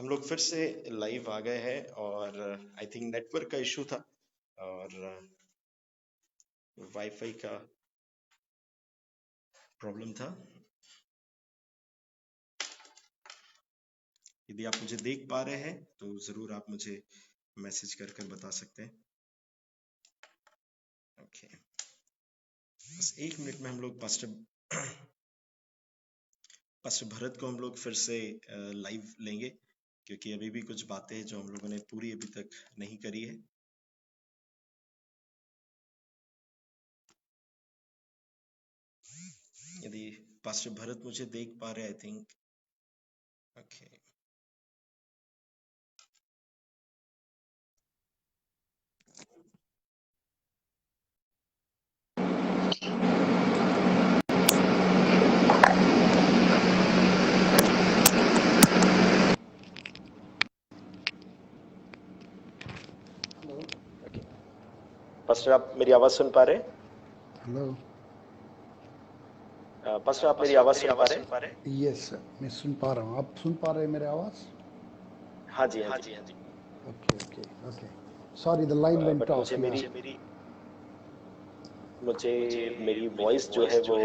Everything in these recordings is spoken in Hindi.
हम लोग फिर से लाइव आ गए हैं और आई थिंक नेटवर्क का इशू था और वाईफाई का प्रॉब्लम था। यदि आप मुझे देख पा रहे हैं तो जरूर आप मुझे मैसेज कर कर बता सकते हैं। ओके, बस 1 मिनट में हम लोग पास्टर भरत को हम लोग फिर से लाइव लेंगे, क्योंकि अभी भी कुछ बातें हैं जो हम लोगों ने पूरी अभी तक नहीं करी है। यदि पास्टर भरत मुझे देख पा रहे, आई थिंक ओके। पास्टर आप मेरी आवाज सुन पा रहे हैं? हेलो पास्टर आप मेरी आवाज सुन पा रहे हैं? यस मैं सुन पा रहा हूँ। आप सुन पा रहे हैं मेरे आवाज? हाँ जी, हाँ जी। Okay okay okay sorry the line went off. मुझे मेरी वॉइस जो है वो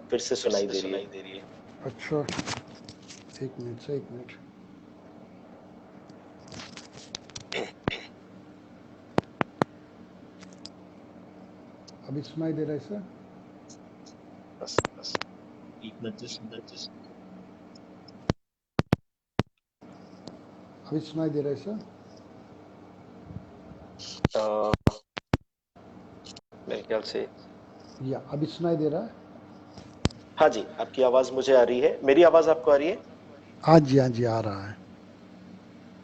फिर से सुनाई दे रही है। अच्छा एक मिनट अभी सुनाई दे रहा है सर? बस एक मिनट जस्ट अभी सुनाई दे रहा है सर? मेरे ख्याल से या अभी सुनाई दे रहा है? हाँ जी, आपकी आवाज मुझे आ रही है। मेरी आवाज आपको आ रही है? हाँ जी आ रहा है।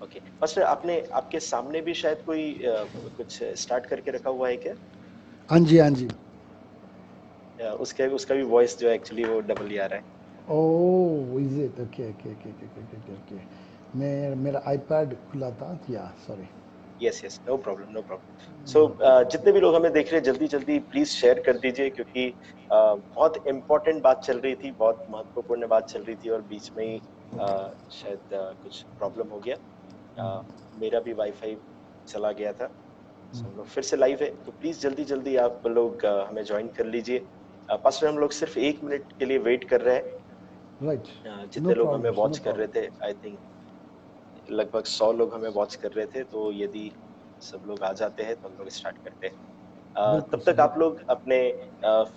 ओके पास्टर, आपने आपके सामने भी शायद कोई कुछ स्टार्ट करके रखा हुआ है क्या? हाँ जी उसका भी वॉइस जो है एक्चुअली वो डबल ही आ रहा है। Oh is it? ओके मेरा आईपैड खुला था या sorry. Yes, no problem. So जितने भी लोग हमें देख रहे हैं जल्दी जल्दी प्लीज शेयर कर दीजिए, क्योंकि बहुत इम्पोर्टेंट बात चल रही थी, बहुत महत्वपूर्ण बात चल रही थी और बीच में ही शायद कुछ प्रॉब्लम हो गया। मेरा भी वाईफाई चला गया था। सो हम लोग फिर से लाइव है, तो प्लीज जल्दी जल्दी आप लोग हमें ज्वाइन कर लीजिए। पास्टर हम लोग सिर्फ 1 मिनट के लिए वेट कर रहे हैं। राइट जितने लोग हमें वॉच कर रहे थे, आई थिंक लगभग 100 लोग हमें वॉच कर रहे थे, तो यदि सब लोग आ जाते हैं तो हम लोग स्टार्ट करते हैं। तब तक आप लोग अपने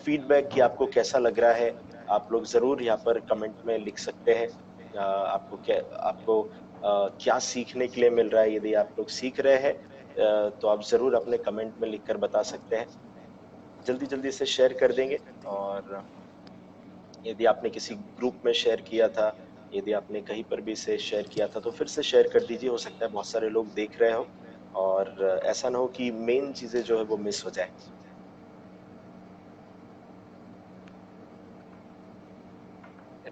फीडबैक कि आपको कैसा लग रहा है, आप लोग जरूर यहाँ पर कमेंट में लिख सकते हैं। आपको क्या सीखने के लिए मिल रहा है। यदि आप लोग सीख रहे हैं तो आप जरूर अपने कमेंट में लिखकर बता सकते हैं। जल्दी जल्दी से शेयर कर देंगे। और यदि आपने किसी ग्रुप में शेयर किया था, यदि आपने कहीं पर भी इसे शेयर किया था, तो फिर से शेयर कर दीजिए। हो सकता है बहुत सारे लोग देख रहे हो और ऐसा ना हो कि मेन चीजें जो है वो मिस हो जाए।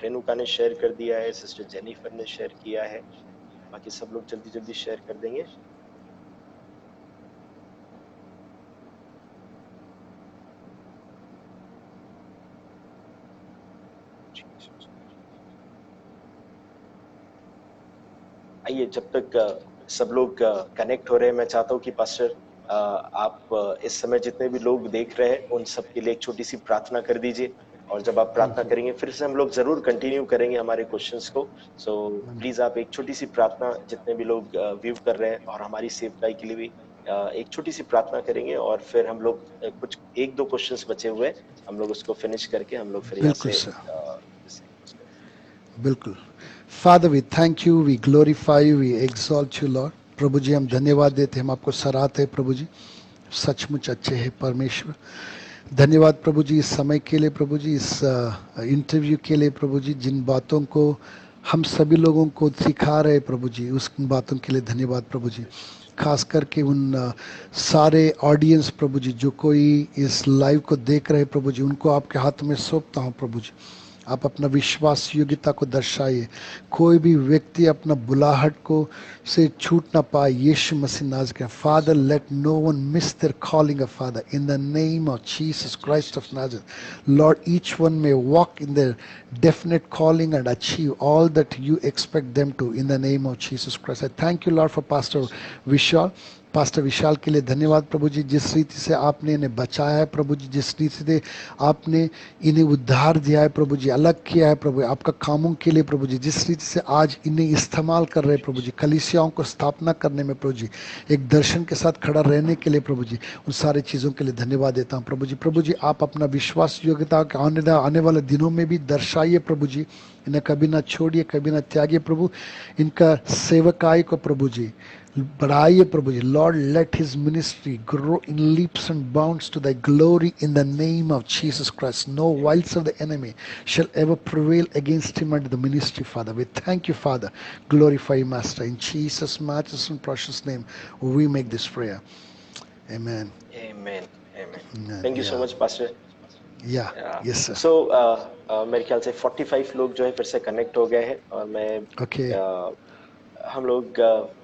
रेणुका ने शेयर कर दिया है, सिस्टर जेनिफर ने शेयर किया है, बाकी सब लोग जल्दी जल्दी शेयर कर देंगे। आइए, जब तक सब लोग कनेक्ट हो रहे हैं, मैं चाहता हूँ कि पास्टर आप इस समय जितने भी लोग देख रहे हैं उन सब के लिए एक छोटी सी प्रार्थना कर दीजिए। और जब आप प्रार्थना करेंगे फिर से हम लोग जरूर कंटिन्यू करेंगे हमारे क्वेश्चंस को। सो प्लीज आप एक छोटी सी प्रार्थना, जितने भी लोग व्यू कर रहे हैं और हमारी सेवकाई के लिए भी एक छोटी सी प्रार्थना करेंगे, और फिर हम लोग कुछ 1-2 क्वेश्चंस बचे हुए, हम लोग उसको फिनिश करके हम लोग फिर यहाँ से बिल्कुल। Father we thank you, we glorify you, we exalt you lord. प्रभु जी हम धन्यवाद देते हैं, हम आपको सराहते हैं प्रभु जी, सचमुच अच्छे हैं परमेश्वर। धन्यवाद प्रभु जी इस समय के लिए, प्रभु जी इस इंटरव्यू के लिए, प्रभु जी जिन बातों को हम सभी लोगों को सिखा रहे प्रभु जी, उस बातों के लिए धन्यवाद प्रभु जी। खास करके उन सारे ऑडियंस प्रभु जी जो कोई इस लाइव को देख रहे प्रभु जी, उनको आपके हाथ में सौंपता हूँ प्रभु जी। आप अपना विश्वास योग्यता को दर्शाइए। कोई भी व्यक्ति अपना बुलाहट को से छूट ना पाए यीशु मसीह नाज़ के। Father let no one miss there calling a father in the name of Jesus Christ of Nazareth. Lord each one may walk in their definite calling and achieve all that you expect them to in the name of Jesus Christ. I thank you, Lord, for Pastor Vishal. Pastor Vishal के लिए धन्यवाद प्रभु जी, जिस रीति से आपने इन्हें बचाया है प्रभु जी, जिस रीति से आपने इन्हें उद्धार दिया है प्रभु जी, अलग किया है प्रभु आपका कामों के लिए प्रभु जी, जिस रीति से आज इन्हें इस्तेमाल कर रहे हैं प्रभु जी, कलीसियाओं को स्थापना करने में प्रभु जी, एक दर्शन के साथ खड़ा रहने के लिए प्रभु जी, उन सारी चीज़ों के लिए धन्यवाद देता हूँ प्रभु जी। प्रभु जी आप अपना विश्वास योग्यता आने वाले दिनों में भी दर्शाइए प्रभु जी, इन्हें कभी ना छोड़िए, कभी ना त्यागिए प्रभु, इनका सेवकाई को प्रभु जी बढ़ाइए प्रभु जी। Lord let his ministry grow in leaps and bounds to the glory in the name of Jesus Christ. No wiles of the enemy shall ever prevail against him and the ministry, Father. We thank you, Father. Glorify you, Master. In Jesus' matchless and precious name, we make this prayer. Amen. Amen. Amen. Amen. Thank you so much, Pastor. Yeah. Yes, sir. So, मेरे ख्याल से 45 लोग जो है फिर से कनेक्ट हो गए हैं और मैं Okay. हम लोग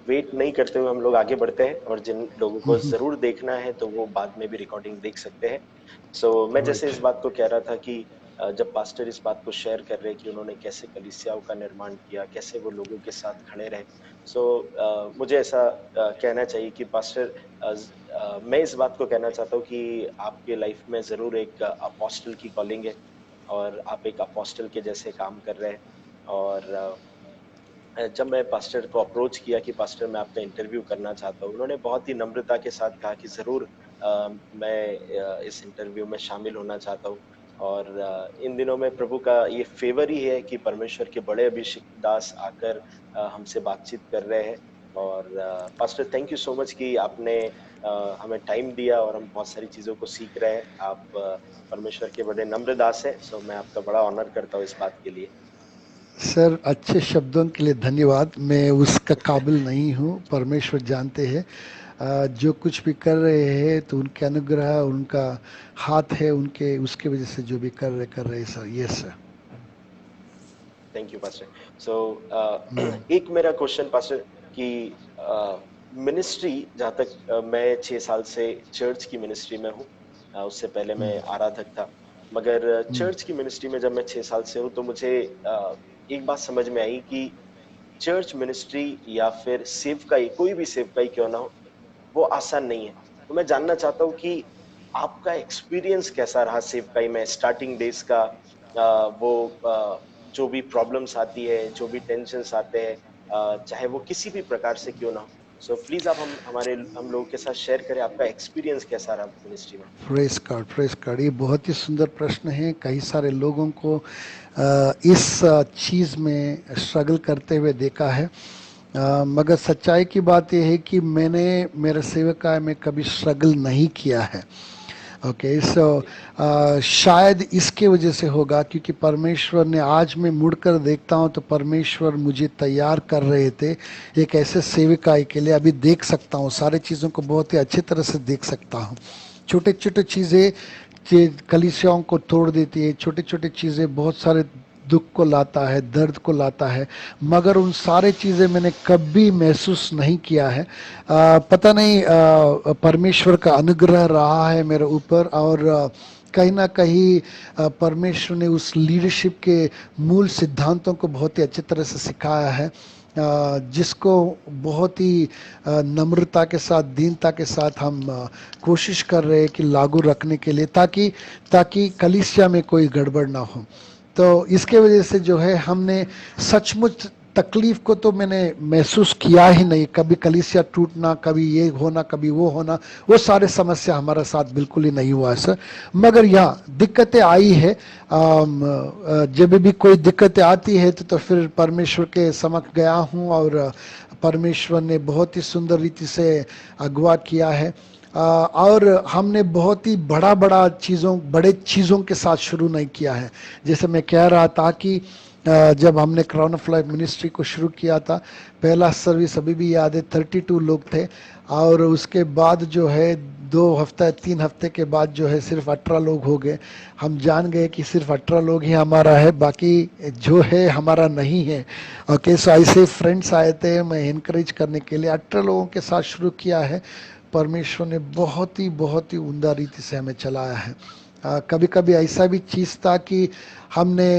वेट नहीं करते हुए हम लोग आगे बढ़ते हैं, और जिन लोगों को जरूर देखना है तो वो बाद में भी रिकॉर्डिंग देख सकते हैं। सो मैं जैसे इस बात को कह रहा था कि जब पास्टर इस बात को शेयर कर रहे हैं कि उन्होंने कैसे कलीसियाओं का निर्माण किया, कैसे वो लोगों के साथ खड़े रहे, सो मुझे ऐसा कहना चाहिए कि पास्टर मैं इस बात को कहना चाहता हूँ कि आपके लाइफ में जरूर एक अपोस्टल की कॉलिंग है और आप एक अपोस्टल के जैसे काम कर रहे हैं। और जब मैं पास्टर को अप्रोच किया कि पास्टर मैं आपका इंटरव्यू करना चाहता हूँ, उन्होंने बहुत ही नम्रता के साथ कहा कि ज़रूर मैं इस इंटरव्यू में शामिल होना चाहता हूँ। और इन दिनों में प्रभु का ये फेवर ही है कि परमेश्वर के बड़े अभिषिक्त दास आकर हमसे बातचीत कर रहे हैं। और pastor thank you so much कि आपने हमें टाइम दिया और हम बहुत सारी चीज़ों को सीख रहे हैं। आप परमेश्वर के बड़े नम्र दास हैं, सो मैं आपका बड़ा ऑनर करता हूँ इस बात के लिए। सर अच्छे शब्दों के लिए धन्यवाद, मैं उसका काबिल नहीं हूँ, परमेश्वर जानते हैं। जो कुछ भी कर रहे हैं तो उनके अनुग्रह, उनका हाथ है उनके, उसके वजह से जो भी कर रहे sir. Yes sir. Thank you pastor. So एक मेरा क्वेश्चन पास्टर कि मिनिस्ट्री, जहाँ तक मैं 6 साल से चर्च की मिनिस्ट्री में हूँ, उससे पहले मैं आराधक था, मगर चर्च की मिनिस्ट्री में जब मैं 6 साल से हूँ तो मुझे एक बात समझ में आई कि चर्च मिनिस्ट्री या फिर सेवकाई, कोई भी सेवकाई क्यों ना हो, वो आसान नहीं है। तो मैं जानना चाहता हूँ कि आपका एक्सपीरियंस कैसा रहा सेवकाई में, स्टार्टिंग डेज का, वो जो भी प्रॉब्लम्स आती है, जो भी टेंशन्स आते हैं, चाहे वो किसी भी प्रकार से क्यों ना हो। सो प्लीज आप हम लोगों के साथ शेयर करें आपका एक्सपीरियंस कैसा रहा मिनिस्ट्री में। प्रेस कार्ड, ये बहुत ही सुंदर प्रश्न है। कई सारे लोगों को इस चीज़ में स्ट्रगल करते हुए देखा है, मगर सच्चाई की बात यह है कि मैंने मेरे सेवकाई में कभी स्ट्रगल नहीं किया है। ओके, सो शायद इसके वजह से होगा क्योंकि परमेश्वर ने, आज मैं मुड़कर देखता हूँ तो परमेश्वर मुझे तैयार कर रहे थे एक ऐसे सेवकाई के लिए। अभी देख सकता हूँ, सारी चीज़ों को बहुत ही अच्छी तरह से देख सकता हूँ। छोटे छोटे चीज़ें कलीसियाओं को तोड़ देती है, छोटे छोटे चीज़ें बहुत सारे दुख को लाता है, दर्द को लाता है, मगर उन सारे चीज़ें मैंने कभी महसूस नहीं किया है। पता नहीं, परमेश्वर का अनुग्रह रहा है मेरे ऊपर, और कहीं ना कहीं परमेश्वर ने उस लीडरशिप के मूल सिद्धांतों को बहुत ही अच्छी तरह से सिखाया है, जिसको बहुत ही नम्रता के साथ, दीनता के साथ हम कोशिश कर रहे हैं कि लागू रखने के लिए, ताकि कलीसिया में कोई गड़बड़ ना हो। तो इसके वजह से जो है, हमने सचमुच तकलीफ को तो मैंने महसूस किया ही नहीं। कभी कलीसिया टूटना, कभी ये होना, कभी वो होना, वो सारे समस्या हमारे साथ बिल्कुल ही नहीं हुआ है सर। मगर यहाँ दिक्कतें आई है, जब भी कोई दिक्कतें आती है तो फिर परमेश्वर के समक्ष गया हूँ, और परमेश्वर ने बहुत ही सुंदर रीति से अगवा किया है। और हमने बहुत ही बड़े चीज़ों के साथ शुरू नहीं किया है। जैसे मैं कह रहा था कि जब हमने क्राउन ऑफ लाइफ मिनिस्ट्री को शुरू किया था, पहला सर्विस अभी भी याद है, 32 लोग थे, और उसके बाद जो है 2 हफ्ते 3 हफ्ते के बाद जो है सिर्फ 18 लोग हो गए। हम जान गए कि सिर्फ 18 लोग ही हमारा है, बाकी जो है हमारा नहीं है। ओके, सो ऐसे फ्रेंड्स आए थे मैं इनकरेज करने के लिए, 18 लोगों के साथ शुरू किया है। परमेश्वर ने बहुत ही उम्दा रीति से हमें चलाया है। कभी कभी ऐसा भी चीज़ था कि हमने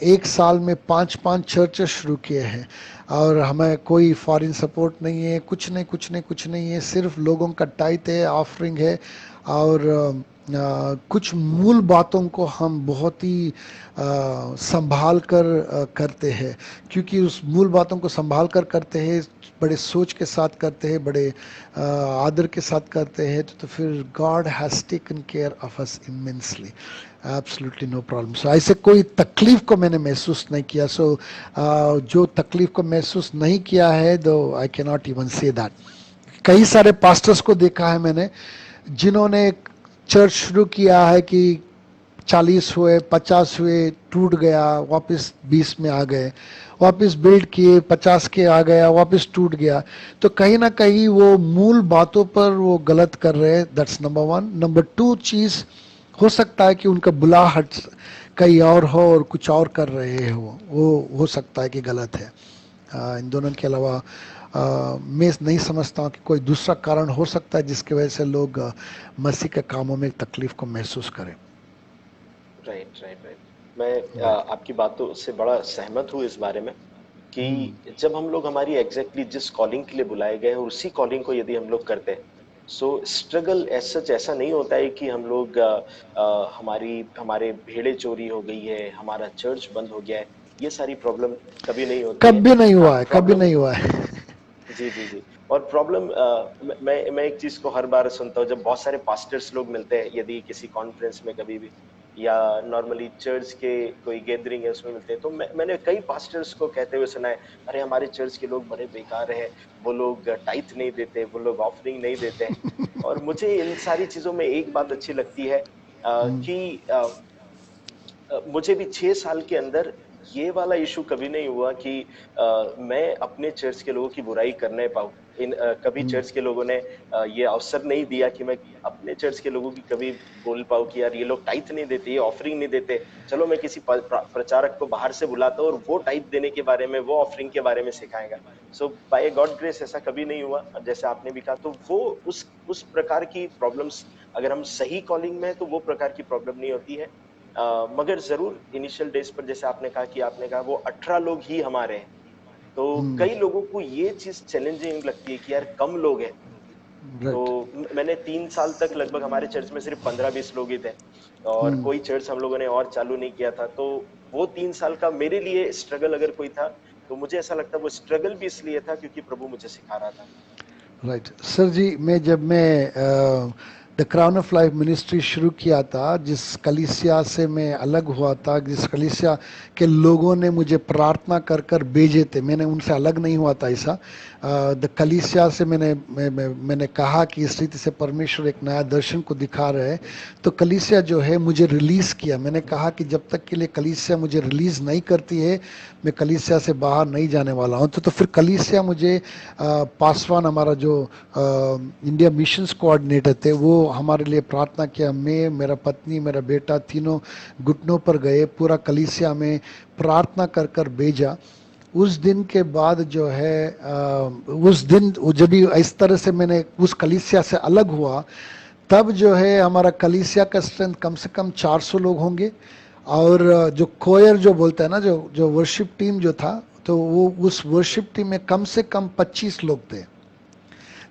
एक साल में 5-5 चर्चेस शुरू किए हैं, और हमें कोई फॉरेन सपोर्ट नहीं है, कुछ नहीं है, सिर्फ लोगों का टाइट है, ऑफरिंग है, और कुछ मूल बातों को हम बहुत ही संभाल कर करते हैं, क्योंकि उस मूल बातों को संभाल कर करते हैं, बड़े सोच के साथ करते हैं, बड़े आदर के साथ करते हैं, तो फिर God has taken care of us immensely, absolutely no problem. So ऐसे कोई तकलीफ को मैंने महसूस नहीं किया। सो जो तकलीफ को महसूस नहीं किया है, दो I can not even say that. कई सारे पास्टर्स को देखा है मैंने जिन्होंने चर्च शुरू किया है कि 40 हुए, 50 हुए, टूट गया, वापस 20 में आ गए, वापस बिल्ड किए, 50 के आ गया, वापस टूट गया। तो कहीं ना कहीं वो मूल बातों पर वो गलत कर रहे हैं। That's number 1। नंबर 2 चीज़, हो सकता है कि उनका बुलाहट कहीं और हो और कुछ और कर रहे हो, वो हो सकता है कि गलत है। इन दोनों के अलावा मैं नहीं समझता हूँ कि कोई दूसरा कारण हो सकता है जिसकी वजह से लोग मसीह के कामों में तकलीफ को महसूस करें। राइट। मैं आपकी बातों से बड़ा सहमत हूँ इस बारे में कि जब हम लोग हमारी एग्जैक्टली जिस कॉलिंग के लिए बुलाए गए हैं और उसी कॉलिंग को यदि हम लोग करते हैं, सो स्ट्रगल सच ऐसा नहीं होता है कि हम लोग हमारे भेड़े चोरी हो गई है, हमारा चर्च बंद हो गया है, ये सारी प्रॉब्लम कभी नहीं होती है। कभी नहीं हुआ है, कभी प्रॉब्लम, नहीं हुआ है। जी। और प्रॉब्लम, मैं एक चीज को हर बार सुनता हूँ जब बहुत सारे पास्टर्स लोग मिलते हैं, यदि किसी कॉन्फ्रेंस में कभी भी या नॉर्मली चर्च के कोई गैदरिंग है उसमें मिलते हैं, तो मैंने कई पास्टर्स को कहते हुए सुना है, अरे हमारे चर्च के लोग बड़े बेकार है, वो लोग टाइथ नहीं देते, वो लोग ऑफरिंग नहीं देते। और मुझे इन सारी चीजों में एक बात अच्छी लगती है कि मुझे भी 6 साल के अंदर ये वाला इशू कभी नहीं हुआ कि मैं अपने चर्च के लोगों की बुराई करने पाऊँ। कभी चर्च के लोगों ने ये अवसर नहीं दिया कि मैं अपने चर्च के लोगों की कभी बोल पाऊँ कि यार ये लोग टाइथ नहीं देते, ये ऑफरिंग नहीं देते। चलो मैं किसी प्रचारक को बाहर से बुलाता हूँ और वो टाइथ देने के बारे में, वो ऑफरिंग के बारे में सिखाएगा। सो बाय गॉड ग्रेस ऐसा कभी नहीं हुआ। जैसे आपने भी कहा, तो वो उस प्रकार की प्रॉब्लम्स, अगर हम सही कॉलिंग में हैं तो वो प्रकार की प्रॉब्लम नहीं होती है। मगर जरूर इनिशियल डेज पर जैसे आपने कहा वो 18 लोग ही हमारे हैं, तो कई लोगों को ये चीज चैलेंजिंग लगती है कि यार कम लोग हैं। तो राइट। मैंने 3 साल तक लगभग हमारे चर्च में सिर्फ 15-20 लोग ही थे और कोई चर्च हम लोगों ने और चालू नहीं किया था। तो वो 3 साल का मेरे लिए स्ट्रगल अगर कोई था, तो मुझे ऐसा लगता है वो स्ट्रगल भी इसलिए था क्योंकि प्रभु मुझे सिखा रहा था। राइट सर जी, जब मैं the crown of life ministry शुरू किया था, जिस कलीसिया से मैं अलग हुआ था, जिस कलीसिया के लोगों ने मुझे प्रार्थना कर कर भेजे थे, मैंने उनसे अलग नहीं हुआ था ऐसा। द कलीसिया से मैंने कहा कि इस रीति से परमेश्वर एक नया दर्शन को दिखा रहे हैं, तो कलीसिया जो है मुझे रिलीज़ किया। मैंने कहा कि जब तक के लिए कलीसिया मुझे रिलीज़ नहीं करती है, मैं कलीसिया से बाहर नहीं जाने वाला हूँ। तो फिर कलीसिया मुझे पासवान, हमारा जो इंडिया मिशंस कोऑर्डिनेटर थे, वो हमारे लिए प्रार्थना किया। मैं, मेरा पत्नी, मेरा बेटा, तीनों घुटनों पर गए, पूरा कलीसिया में प्रार्थना कर कर भेजा। उस दिन के बाद जो है उस दिन जब भी इस तरह से मैंने उस कलीसिया से अलग हुआ, तब जो है हमारा कलीसिया का स्ट्रेंथ कम से कम 400 लोग होंगे, और जो कोयर जो बोलते हैं ना, जो वर्शिप टीम जो था, तो वो उस वर्शिप टीम में कम से कम 25 लोग थे।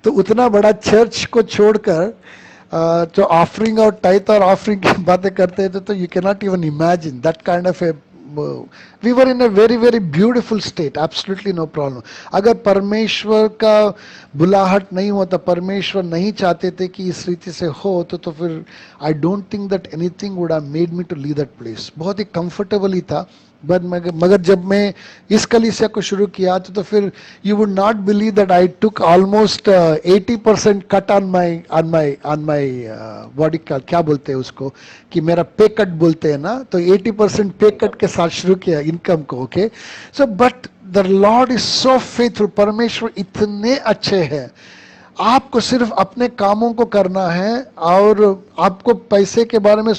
तो उतना बड़ा चर्च को छोड़कर जो ऑफरिंग और टाइथ और ऑफरिंग की बातें करते थे, तो you can not even imagine that kind of a, we were in a very very beautiful state, absolutely no problem. अगर परमेश्वर का बुलाहट नहीं होता, परमेश्वर नहीं चाहते थे कि इस रीति से हो, तो फिर I don't think that anything would have made me to leave that place. बहुत ही कंफर्टेबल ही था। बट मगर जब मैं इस कलीसिया को शुरू किया, तो फिर you would not believe that I took almost 80% cut on my body का, क्या बोलते हैं उसको, कि मेरा पे कट बोलते हैं ना, तो 80% पे कट के साथ शुरू किया इनकम को। Okay, so but the Lord is so faithful. परमेश्वर इतने अच्छे हैं। आपको सिर्फ अपने कामों को करना है और आपको पैसे के बारे में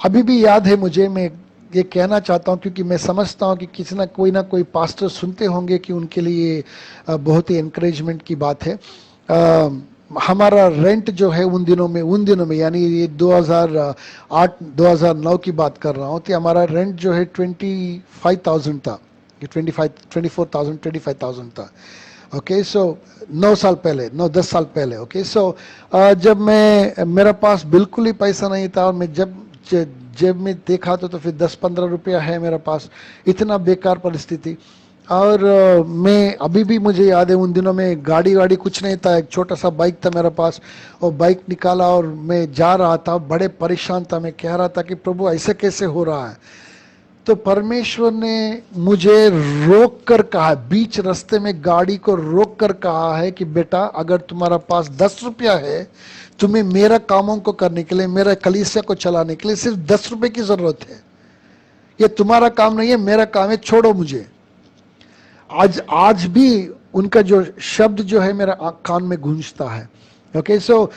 अभी भी याद है मुझे, मैं ये कहना चाहता हूँ क्योंकि मैं समझता हूँ कि किसी ना कोई पास्टर सुनते होंगे कि उनके लिए बहुत ही एनकरेजमेंट की बात है। हमारा रेंट जो है उन दिनों में यानी ये 2008 2009 की बात कर रहा हूँ, तो हमारा रेंट जो है 25,000 था, 24,000 था। ओके सो 9 साल पहले, 10 साल पहले। ओके सो जब मेरा पास बिल्कुल ही पैसा नहीं था और मैं जब जेब में देखा तो फिर 10-15 रुपया है मेरे पास, इतना बेकार परिस्थिति। और मैं अभी भी मुझे याद है उन दिनों में गाड़ी कुछ नहीं था, एक छोटा सा बाइक था मेरे पास, और बाइक निकाला और मैं जा रहा था, बड़े परेशान था। मैं कह रहा था कि प्रभु ऐसे कैसे हो रहा है। तो परमेश्वर ने मुझे रोक कर कहा, बीच रास्ते में गाड़ी को रोक कर कहा है कि बेटा अगर तुम्हारा पास 10 रुपया है, तुम्हें मेरा कामों को करने के लिए, मेरा कलीसिया को चलाने के लिए सिर्फ 10 रुपए की जरूरत है। ये तुम्हारा काम नहीं है, मेरा काम है, छोड़ो मुझे। आज भी उनका जो शब्द जो है मेरा कान में गूंजता है। ओके सो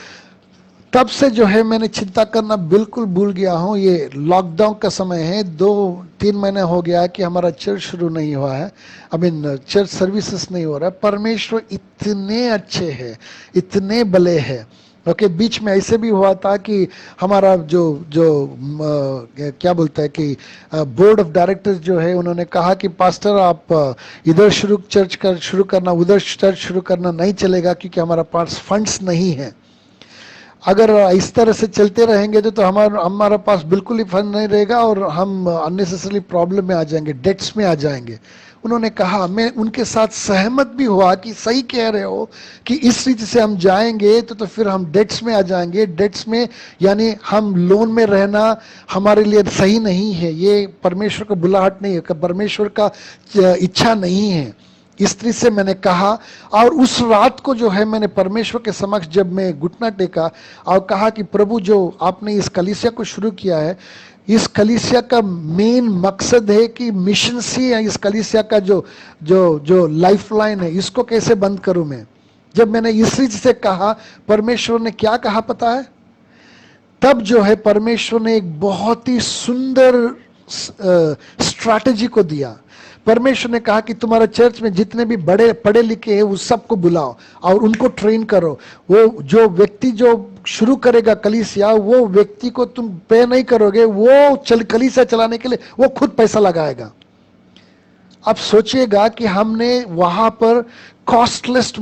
तब से जो है मैंने चिंता करना बिल्कुल भूल गया हूँ। ये लॉकडाउन का समय है, 2-3 महीने हो गया कि हमारा चर्च शुरू नहीं हुआ है, चर्च सर्विसेज नहीं हो रहा है। परमेश्वर इतने अच्छे हैं, इतने भले हैं। ओके बीच में ऐसे भी हुआ था कि हमारा जो क्या बोलता है कि बोर्ड ऑफ डायरेक्टर्स जो है उन्होंने कहा कि पास्टर आप इधर चर्च शुरू करना, उधर चर्च शुरू करना नहीं चलेगा क्योंकि हमारा पास फंड्स नहीं है। अगर इस तरह से चलते रहेंगे तो हमारा पास बिल्कुल ही फंड नहीं रहेगा और हम अननेसेसरी प्रॉब्लम में आ जाएंगे, डेट्स में आ जाएंगे। उन्होंने कहा, मैं उनके साथ सहमत भी हुआ कि सही कह रहे हो कि इस रीति से हम जाएंगे तो फिर हम डेट्स में आ जाएंगे। डेट्स में यानी हम लोन में रहना हमारे लिए सही नहीं है, ये परमेश्वर का बुलाहट नहीं है, परमेश्वर का इच्छा नहीं है। इस तरह से मैंने कहा और उस रात को जो है मैंने परमेश्वर के समक्ष जब मैं घुटना टेका और कहा कि प्रभु जो आपने इस कलीसिया को शुरू किया है, इस कलीसिया का मेन मकसद है कि मिशन सी है, इस कलीसिया का जो लाइफलाइन है इसको कैसे बंद करूं मैं। जब मैंने इस चीज से कहा, परमेश्वर ने क्या कहा पता है? तब जो है परमेश्वर ने एक बहुत ही सुंदर स्ट्रैटेजी को दिया। परमेश्वर ने कहा कि तुम्हारा चर्च में जितने भी बड़े पढ़े लिखे हैं उस सबको बुलाओ और उनको ट्रेन करो। वो जो व्यक्ति जो शुरू करेगा कलीसिया, वो व्यक्ति को तुम पे नहीं करोगे, वो कलीसिया चलाने के लिए वो खुद पैसा लगाएगा। अब सोचिएगा कि हमने वहां पर कॉस्टलेस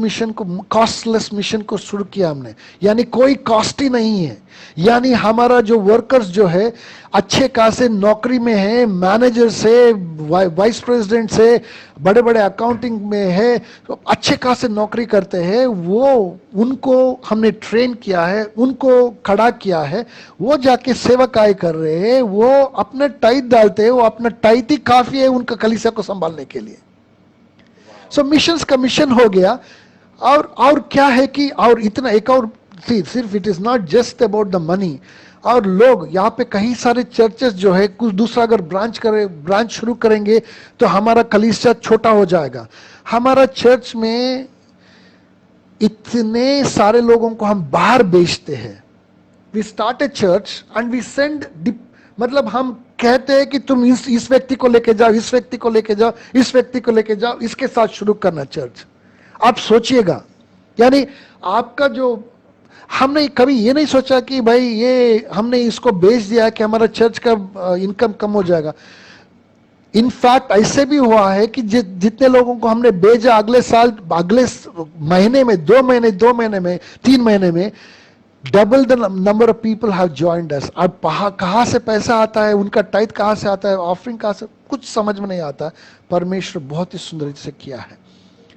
मिशन को शुरू किया हमने, यानी कोई कॉस्ट ही नहीं है। यानी हमारा जो वर्कर्स जो है अच्छे खासे नौकरी में है, मैनेजर से वाइस प्रेसिडेंट से बड़े बड़े अकाउंटिंग में है, तो अच्छे खासे नौकरी करते हैं। वो उनको हमने ट्रेन किया है, उनको खड़ा किया है, वो जाके सेवकाई कर रहे हैं, वो अपना टाइट डालते हैं, वो अपना टाइट ही काफी है उनका कलीसिया को संभालने के लिए। सो मिशंस का मिशन हो गया। और क्या है कि और इतना एक और सिर्फ it is not just about the money. और लोग यहाँ पे कई सारे चर्चेस जो है कुछ दूसरा अगर ब्रांच शुरू करेंगे तो हमारा कलीसिया छोटा हो जाएगा। हमारा चर्च में इतने सारे लोगों को हम बाहर भेजते हैं। We start a church and we send, मतलब हम कहते हैं कि तुम इस व्यक्ति को लेके जाओ, इस व्यक्ति को लेके जाओ, इस व्यक्ति को लेके जाओ, इसके साथ शुरू करना चर्च। आप सोचिएगा, यानी आपका जो हमने कभी ये नहीं सोचा कि भाई ये हमने इसको बेच दिया कि हमारा चर्च का इनकम कम हो जाएगा। इनफैक्ट ऐसे भी हुआ है कि जितने लोगों को हमने भेजा अगले साल, अगले महीने में, 2 महीने में, 3 महीने में double the number of people have joined us. अब कहाँ से पैसा आता है, उनका टाइट कहाँ से आता है, ऑफरिंग कहाँ से, कुछ समझ में नहीं आता। परमेश्वर बहुत ही सुंदर से किया है।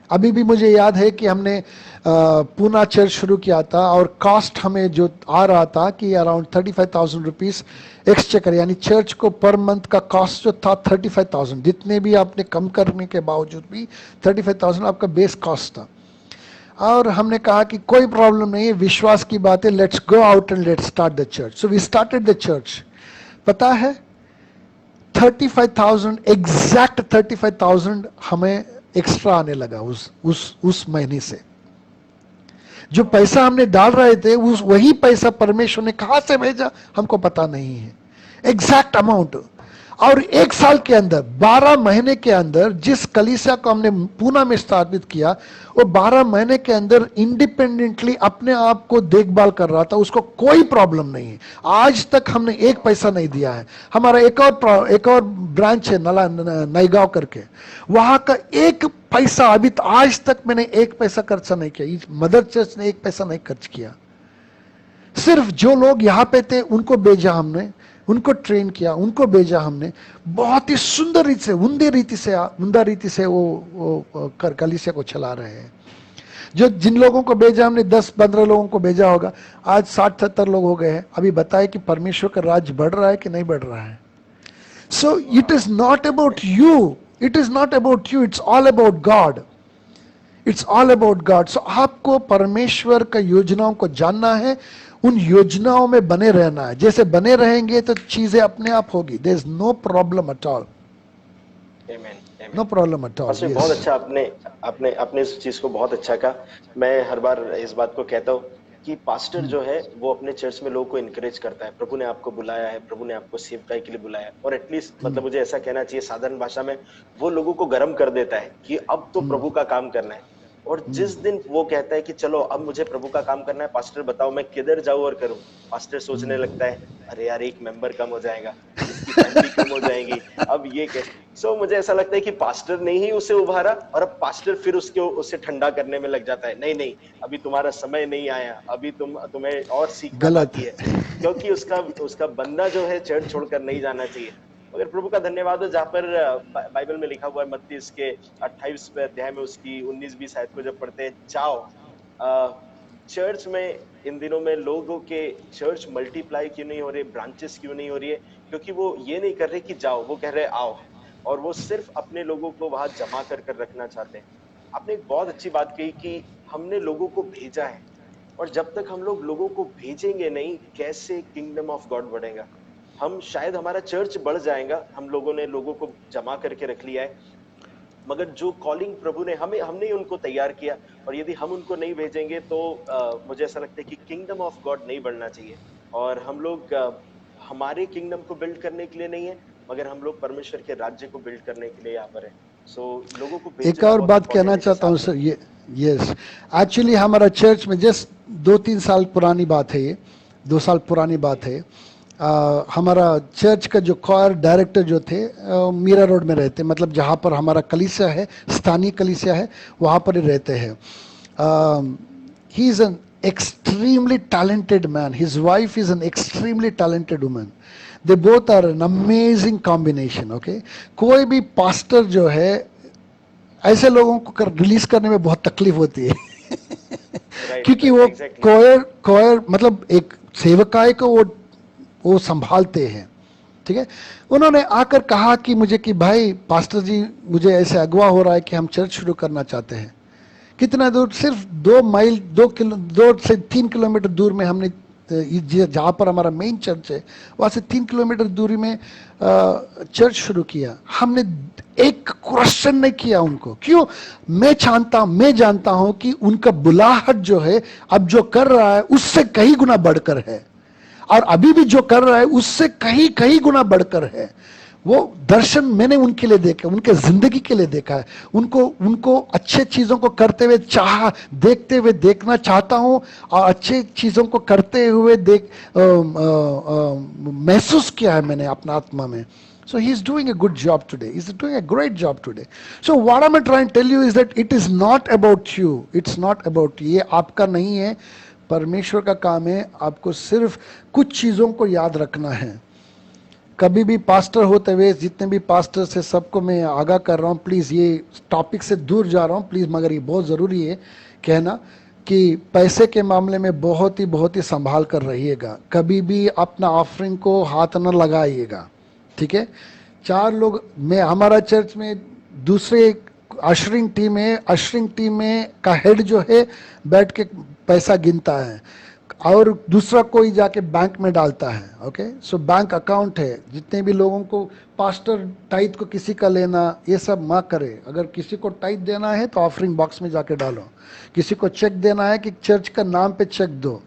अभी भी मुझे याद है कि हमने पूना चर्च शुरू किया था और कॉस्ट हमें जो आ रहा था कि अराउंड 35,000 रुपीज एक्सचेकर, यानी चर्च को पर मंथ का कॉस्ट जो था 35,000, जितने भी आपने कम करने के बावजूद भी 35,000 आपका बेस कॉस्ट था। और हमने कहा कि कोई प्रॉब्लम नहीं है, विश्वास की बात है, let's go out and let's start the church. So we started the church. पता है 35,000 एग्जैक्ट 35,000 हमें एक्स्ट्रा आने लगा उस महीने से। जो पैसा हमने डाल रहे थे उस वही पैसा परमेश्वर ने कहां से भेजा हमको पता नहीं है एग्जैक्ट अमाउंट। और 1 साल के अंदर 12 महीने के अंदर जिस कलीसिया को हमने पूना में स्थापित किया वो 12 महीने के अंदर इंडिपेंडेंटली अपने आप को देखभाल कर रहा था, उसको कोई प्रॉब्लम नहीं है। आज तक हमने 1 पैसा नहीं दिया है। हमारा एक और ब्रांच है नई गांव करके, वहां का 1 पैसा अभी आज तक मैंने 1 पैसा खर्चा नहीं किया। मदर चर्च ने 1 पैसा नहीं खर्च किया। सिर्फ जो लोग यहाँ पे थे उनको भेजा हमने, उनको ट्रेन किया, उनको भेजा हमने। बहुत ही सुंदर रीति से उमदा रीति से वो कलीसिया को चला रहे हैं। जो जिन लोगों को भेजा हमने 10-15 लोगों को भेजा होगा, आज 60-70 लोग हो गए हैं। अभी बताए कि परमेश्वर का राज बढ़ रहा है कि नहीं बढ़ रहा है। So it is not about you, it is not about you, it's all about God, it's all about God. So आपको परमेश्वर का योजनाओं को जानना है, उन योजनाओं में बने रहना है। जैसे बने रहेंगे तो चीजें अपने आप होगी। There is no problem at all, no problem at all. बहुत अच्छा आपने इस चीज को बहुत अच्छा कहा। मैं हर बार इस बात को कहता हूँ कि पास्टर जो है वो अपने चर्च में लोगों को इनकरेज करता है। प्रभु ने आपको बुलाया है, प्रभु ने आपको सेवकाई के लिए बुलाया है, और एटलीस्ट मतलब मुझे ऐसा कहना चाहिए साधारण भाषा में, वो लोगों को गर्म कर देता है कि अब तो प्रभु का काम करना है। और जिस दिन वो कहता है कि चलो अब मुझे प्रभु का काम करना है, पास्टर बताओ मैं किधर जाऊं और करूं, पास्टर सोचने लगता है अरे यार 1 मेंबर कम हो जाएगा, इसकी फैमिली कम हो जाएगी, अब ये कैसे। सो मुझे ऐसा लगता है कि पास्टर ने ही उसे उभारा और अब पास्टर फिर उसे ठंडा करने में लग जाता है। नहीं अभी तुम्हारा समय नहीं आया, अभी तुम्हें और सीखना बाकी है, क्योंकि उसका बंदा जो है चर्च छोड़कर नहीं जाना चाहिए। मगर प्रभु का धन्यवाद हो, जहाँ पर बाइबल में लिखा हुआ है मत्ती इसके 28वें अध्याय में उसकी 19-20 आयत को जब पढ़ते हैं, जाओ चर्च में इन दिनों में लोगों के चर्च मल्टीप्लाई क्यों नहीं हो रहे, ब्रांचेस क्यों नहीं हो रही है, क्योंकि वो ये नहीं कर रहे कि जाओ, वो कह रहे आओ, और वो सिर्फ अपने लोगों को वहां जमा कर रखना चाहते हैं। आपने एक बहुत अच्छी बात कही कि हमने लोगों को भेजा है, और जब तक हम लोग लोगों को भेजेंगे नहीं, कैसे किंगडम ऑफ गॉड बढ़ेगा। हम शायद हमारा चर्च बढ़ जाएगा, हम लोगों ने लोगों को जमा करके रख लिया है, मगर जो कॉलिंग प्रभु ने हमने ही उनको तैयार किया, और यदि हम उनको नहीं भेजेंगे तो मुझे ऐसा लगता है कि किंगडम ऑफ गॉड नहीं बढ़ना चाहिए। और हम लोग हमारे किंगडम को बिल्ड करने के लिए नहीं है, मगर हम लोग परमेश्वर के राज्य को बिल्ड करने के लिए यहाँ पर है। सो लोगों को एक और बात कहना चाहता हूँ सर, ये यस एक्चुअली हमारा चर्च में जस्ट 2-3 साल पुरानी बात है, ये 2 साल पुरानी बात है। हमारा चर्च का जो कॉयर डायरेक्टर जो थे मीरा रोड में रहते, मतलब जहाँ पर हमारा कलीसिया है, स्थानीय कलीसिया है, वहाँ पर ही रहते हैं। He is an extremely talented man, his wife is an extremely talented woman, they both are an amazing combination. Okay, कोई भी पास्टर जो है ऐसे लोगों को रिलीज करने में बहुत तकलीफ होती है क्योंकि वो कॉयर मतलब एक सेवकाई को वो संभालते हैं। ठीक है, उन्होंने आकर कहा कि मुझे कि भाई पास्टर जी, मुझे ऐसे अगवा हो रहा है कि हम चर्च शुरू करना चाहते हैं। कितना दूर? सिर्फ 2 माइल 2 से 3 किलोमीटर दूर में हमने, जहाँ पर हमारा मेन चर्च है वहाँ से 3 किलोमीटर दूरी में चर्च शुरू किया। हमने एक क्वेश्चन नहीं किया उनको, क्यों? मैं जानता हूँ कि उनका बुलाहट जो है अब जो कर रहा है उससे कई गुना बढ़कर है, और अभी भी जो कर रहा है उससे कहीं गुना बढ़कर है। वो दर्शन मैंने उनके लिए देखा, उनके जिंदगी के लिए देखा है। उनको अच्छे चीजों को करते हुए देखते हुए देखना चाहता हूं, और अच्छे चीजों को करते हुए महसूस किया है मैंने अपना आत्मा में। So he is doing a good job today. He is doing a great job today. So what I'm trying to tell you is that it is not about you. It's not about you. ये आपका नहीं है, परमेश्वर का काम है। आपको सिर्फ कुछ चीजों को याद रखना है। कभी भी पास्टर होते हुए, जितने भी पास्टर से सबको मैं आगाह कर रहा हूँ, प्लीज ये टॉपिक से दूर जा रहा हूँ प्लीज, मगर ये बहुत जरूरी है कहना कि पैसे के मामले में बहुत ही संभाल कर रहिएगा। कभी भी अपना ऑफरिंग को हाथ न लगाइएगा। ठीक है, 4 लोग, मैं हमारा चर्च में दूसरे अशरिंग टीम में का हेड जो है बैठ के पैसा गिनता है। और दूसरा कोई जाके बैंक में डालता है। ओके, सो बैंक अकाउंट है, जितने भी लोगों को पास्टर टाइट को किसी का लेना ये सब मत करे। अगर किसी को टाइट देना है तो ऑफरिंग बॉक्स में जाके डालो, किसी को चेक देना है कि चर्च का नाम पे चेक दो,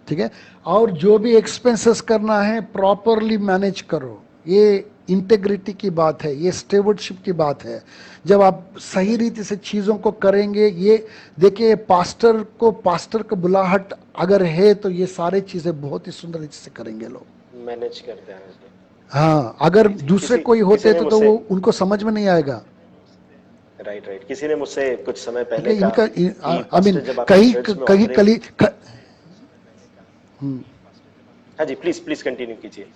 ठीक है। और जो भी एक्सपेंसेस करना है प्रॉपरली मैनेज करो। ये इंटेग्रिटी की बात है, ये स्टेवर्डशिप की बात है। जब आप सही रीति से चीज़ों को करेंगे, ये देखिए पास्टर को बुलाहट अगर है तो ये सारे चीज़ें बहुत ही सुंदर रीति से करेंगे लोग, मैनेज करते हैं। हाँ। अगर जी, जी। दूसरे किसी कोई किसी होते ने तो मुझसे वो उनको समझ में नहीं आएगा। Right, right. किसी ने मुझसे कुछ समय ठीक पहले है, कहा इनका कि आई मीन पास्टर जब आपकी कहीं चर्च में कहीं ऑफरिंग। कली हाँ जी, प्लीज प्लीज कंटिन्यू कीजिए।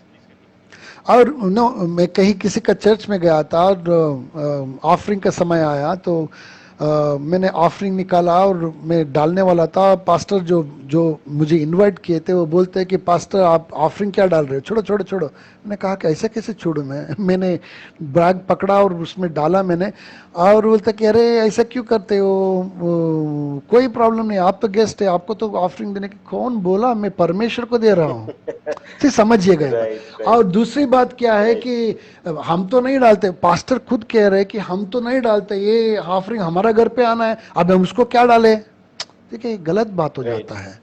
और नो, मैं कहीं किसी का चर्च में गया था और ऑफरिंग का समय आया तो मैंने ऑफरिंग निकाला और मैं डालने वाला था। पास्टर जो जो मुझे इनवाइट किए थे वो बोलते हैं कि पास्टर आप ऑफरिंग क्या डाल रहे हो, छोड़ो छोड़ो छोड़ो। मैंने कहा कि ऐसे कैसे छोड़ूं मैंने बैग पकड़ा और उसमें डाला मैंने। और बोलता कि अरे ऐसा क्यों करते हो, कोई प्रॉब्लम नहीं, आप तो गेस्ट है, आपको तो ऑफरिंग देने की। कौन बोला, मैं परमेश्वर को दे रहा हूँ, तो समझिएगा ये बात। राइट, और राइट, दूसरी बात क्या है राइट। कि हम तो नहीं डालते, पास्टर खुद कह रहे हैं कि हम तो नहीं डालते, ये ऑफरिंग हमारा घर पे आना है, अब हम उसको क्या डालें। देखिए गलत बात हो राइट, जाता है।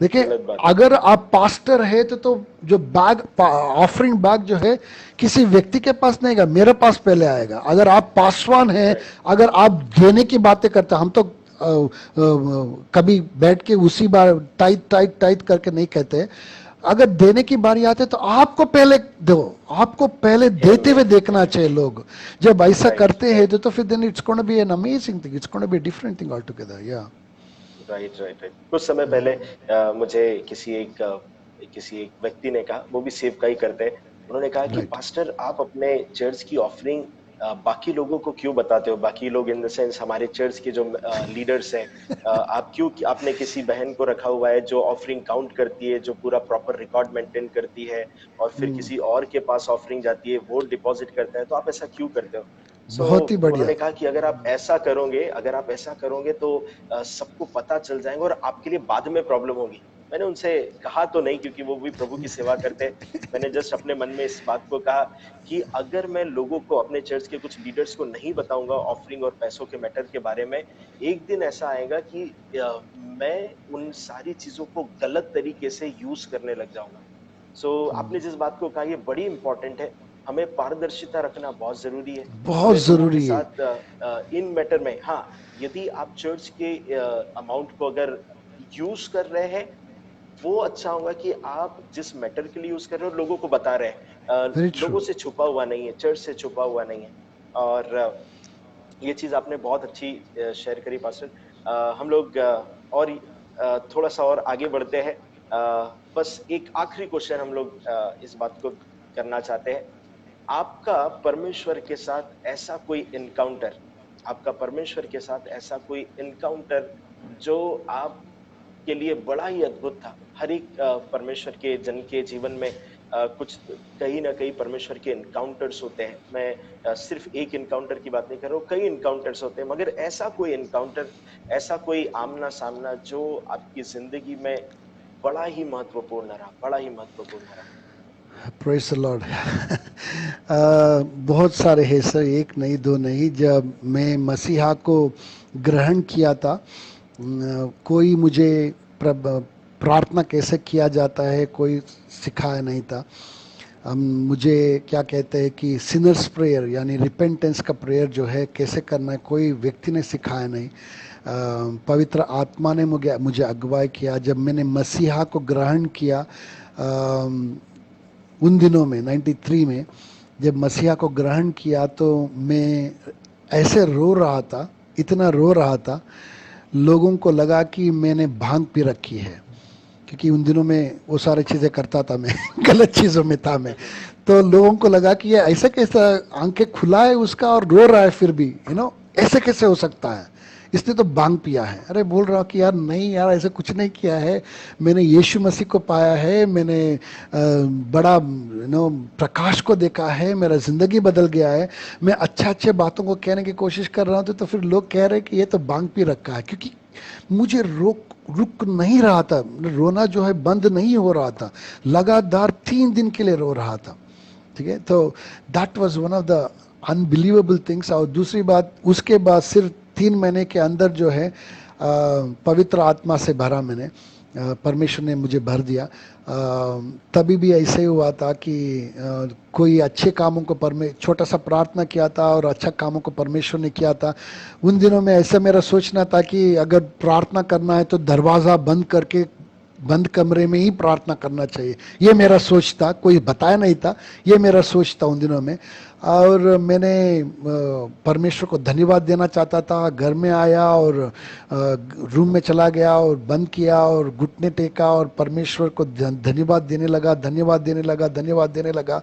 देखिए गलत बात है। अगर आप पास्टर है तो जो बैग ऑफरिंग बैग जो है किसी व्यक्ति के पास नहीं आएगा, मेरे पास पहले आएगा। अगर आप पासवान हैं, राइट, अगर आप देने की बातें करते हैं, हम तो कभी बैठ के उसी बार टाइट टाइट टाइट करके नहीं कहते। अगर देने की बारी आती है तो आपको पहले दो, आपको पहले देते हुए Amen, देखना चाहिए लोग। जब ऐसा राइट, करते हैं राइट, तो फिर then it's gonna be an amazing thing, it's gonna be different thing all together, yeah. Right, right, right. कुछ समय पहले मुझे किसी एक व्यक्ति ने कहा, वो भी सेवकाई करते हैं। उन्होंने कहा कि राइट, पास्टर आप अपने चर्च की ऑफरिंग बाकी लोगों को क्यों बताते हो? बाकी लोग इन द सेंस हमारे चर्च के जो लीडर्स हैं, आप क्यों, आपने किसी बहन को रखा हुआ है जो ऑफरिंग काउंट करती है, जो पूरा प्रॉपर रिकॉर्ड मेंटेन करती है, और फिर किसी और के पास ऑफरिंग जाती है, वो डिपॉजिट करता है, तो आप ऐसा क्यों करते हो? सो बहुत ही बढ़िया। उन्होंने कहा कि अगर आप ऐसा करोगे तो सबको पता चल जाएगा और आपके लिए बाद में प्रॉब्लम होगी। मैंने उनसे कहा तो नहीं, क्योंकि वो भी प्रभु की सेवा करते हैं। मैंने जस्ट अपने मन में इस बात को कहा कि अगर मैं लोगों को, अपने चर्च के कुछ लीडर्स को नहीं बताऊंगा ऑफरिंग और पैसों के मैटर के बारे में, एक दिन ऐसा आएगा कि मैं उन सारी चीजों को गलत तरीके से यूज करने लग जाऊंगा। सो आपने जिस बात को कहा, ये बड़ी इंपॉर्टेंट है। हमें पारदर्शिता रखना बहुत जरूरी है। बहुत मैं तुम्हारे जरूरी है। साथ इन मैटर में, हाँ, यदि आप चर्च के अमाउंट को अगर यूज कर रहे हैं, वो अच्छा होगा कि आप जिस मैटर के लिए यूज कर रहे हो लोगों को बता रहे हैं। वेरी लोगों ट्रू। से छुपा हुआ नहीं है, चर्च से छुपा हुआ नहीं है। और ये चीज आपने बहुत अच्छी शेयर करी पास्टर। हम लोग और थोड़ा सा और आगे बढ़ते हैं। बस एक आखिरी क्वेश्चन हम लोग इस बात को करना चाहते हैं। आपका परमेश्वर के साथ ऐसा कोई एनकाउंटर, आपका परमेश्वर के साथ ऐसा कोई एनकाउंटर जो आप के लिए बड़ा ही अद्भुत था। हर एक परमेश्वर के जन के जीवन में कुछ कहीं न कहीं परमेश्वर के एनकाउंटर्स होते हैं। मैं सिर्फ़ एक एनकाउंटर की बात नहीं कर रहा हूँ, कई एनकाउंटर्स होते हैं, मगर ऐसा कोई एनकाउंटर, ऐसा कोई आमना-सामना जो आपकी ज़िंदगी में बड़ा ही महत्वपूर्ण रहा? Praise the Lord. बहुत सारे हैं सर, एक नहीं दो नहीं। जब मैं मसीहा को ग्रहण किया था, कोई मुझे प्रार्थना कैसे किया जाता है कोई सिखाया नहीं था। मुझे क्या कहते हैं कि सिनर्स प्रेयर यानी रिपेंटेंस का प्रेयर जो है कैसे करना है कोई व्यक्ति ने सिखाया नहीं। पवित्र आत्मा ने मुझे अगुवाई किया। जब मैंने मसीहा को ग्रहण किया उन दिनों में 93 में जब मसीहा को ग्रहण किया तो मैं ऐसे रो रहा था, इतना रो रहा था, लोगों को लगा कि मैंने भांग पी रखी है, क्योंकि उन दिनों में वो सारी चीज़ें करता था मैं। गलत चीज़ों में था मैं। तो लोगों को लगा कि ये ऐसे कैसे, आंखें खुला है उसका और रो रहा है फिर भी, ऐसे कैसे हो सकता है, इसने तो भांग पिया है। अरे बोल रहा कि यार नहीं यार, ऐसे कुछ नहीं किया है, मैंने यीशु मसीह को पाया है, मैंने बड़ा प्रकाश को देखा है, मेरा ज़िंदगी बदल गया है। मैं अच्छे अच्छे बातों को कहने की कोशिश कर रहा हूँ तो फिर लोग कह रहे हैं कि ये तो भांग पी रखा है, क्योंकि मुझे रुक नहीं रहा था, रोना जो है बंद नहीं हो रहा था, लगातार 3 दिन के लिए रो रहा था। ठीक है, तो that was one of the unbelievable things. और दूसरी बात, उसके बाद सिर्फ 3 महीने के अंदर जो है पवित्र आत्मा से भरा मैंने, परमेश्वर ने मुझे भर दिया। तभी भी ऐसे ही हुआ था कि कोई अच्छे कामों को छोटा सा प्रार्थना किया था और अच्छा कामों को परमेश्वर ने किया था। उन दिनों में ऐसा मेरा सोचना था कि अगर प्रार्थना करना है तो दरवाज़ा बंद करके बंद कमरे में ही प्रार्थना करना चाहिए। ये मेरा सोच था, कोई बताया नहीं था, ये मेरा सोच था उन दिनों में। और मैंने परमेश्वर को धन्यवाद देना चाहता था। घर में आया और रूम में चला गया और बंद किया और घुटने टेका और परमेश्वर को धन्यवाद देने लगा, धन्यवाद देने लगा, धन्यवाद देने लगा,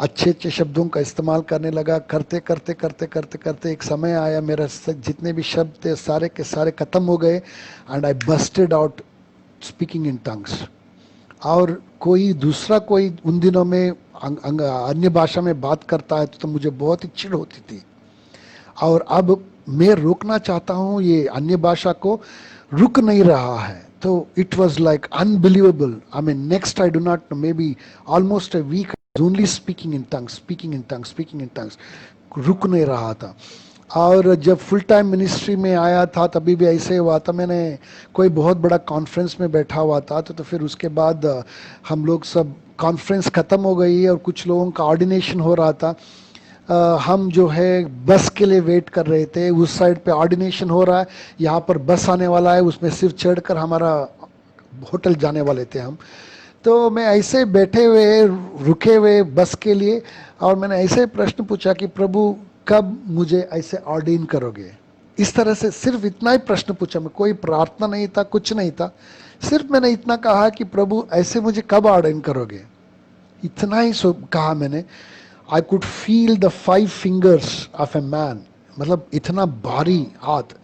अच्छे अच्छे शब्दों का इस्तेमाल करने लगा। करते करते करते करते करते एक समय आया, मेरा जितने भी शब्द थे सारे के सारे खत्म हो गए, and I Busted out speaking in tongues. और कोई दूसरा कोई उन दिनों में अन्य भाषा में बात करता है तो मुझे बहुत ही चिढ़ होती थी। और अब मैं रोकना चाहता हूँ ये अन्य भाषा को, रुक नहीं रहा है। तो it was like unbelievable. I mean next I do not know, maybe almost a week only speaking in tongues, speaking in tongues, speaking in tongues, रुक नहीं रहा था। और जब फुल टाइम मिनिस्ट्री में आया था तभी भी ऐसे हुआ था। मैंने कोई बहुत बड़ा कॉन्फ्रेंस में बैठा हुआ था, तो फिर उसके बाद हम लोग सब, कॉन्फ्रेंस ख़त्म हो गई और कुछ लोगों का ऑर्डिनेशन हो रहा था। हम जो है बस के लिए वेट कर रहे थे। उस साइड पे ऑर्डिनेशन हो रहा है, यहाँ पर बस आने वाला है, उसमें सिर्फ चढ़कर हमारा होटल जाने वाले थे हम। तो मैं ऐसे बैठे हुए रुके हुए बस के लिए, और मैंने ऐसे प्रश्न पूछा कि प्रभु कब मुझे ऐसे ऑर्डिन करोगे। इस तरह से सिर्फ इतना ही प्रश्न पूछा मैं, कोई प्रार्थना नहीं था, कुछ नहीं था, सिर्फ मैंने इतना कहा कि प्रभु ऐसे मुझे कब ऑर्डिन करोगे, इतना ही कहा मैंने। I could feel the 5 fingers of a man, मतलब इतना भारी हाथ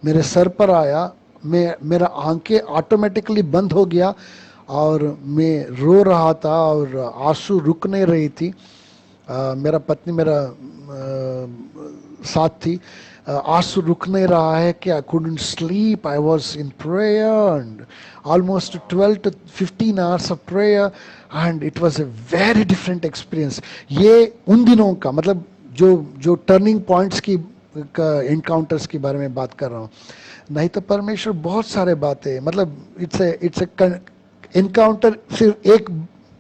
मेरे सर पर आया। मेरा आंखें ऑटोमेटिकली बंद हो गया और मैं रो रहा था और आंसू रुक नहीं रही थी। मेरा पत्नी मेरा साथ थी। आंसू रुक नहीं रहा है कि I couldn't sleep, I was in prayer and almost 12 to 15 hours of prayer, and it was a very different experience. ये उन दिनों का मतलब जो टर्निंग पॉइंट्स की एनकाउंटर्स के बारे में बात कर रहा हूँ। नहीं तो परमेश्वर बहुत सारे बातें, मतलब इट्स ए एनकाउंटर सिर्फ एक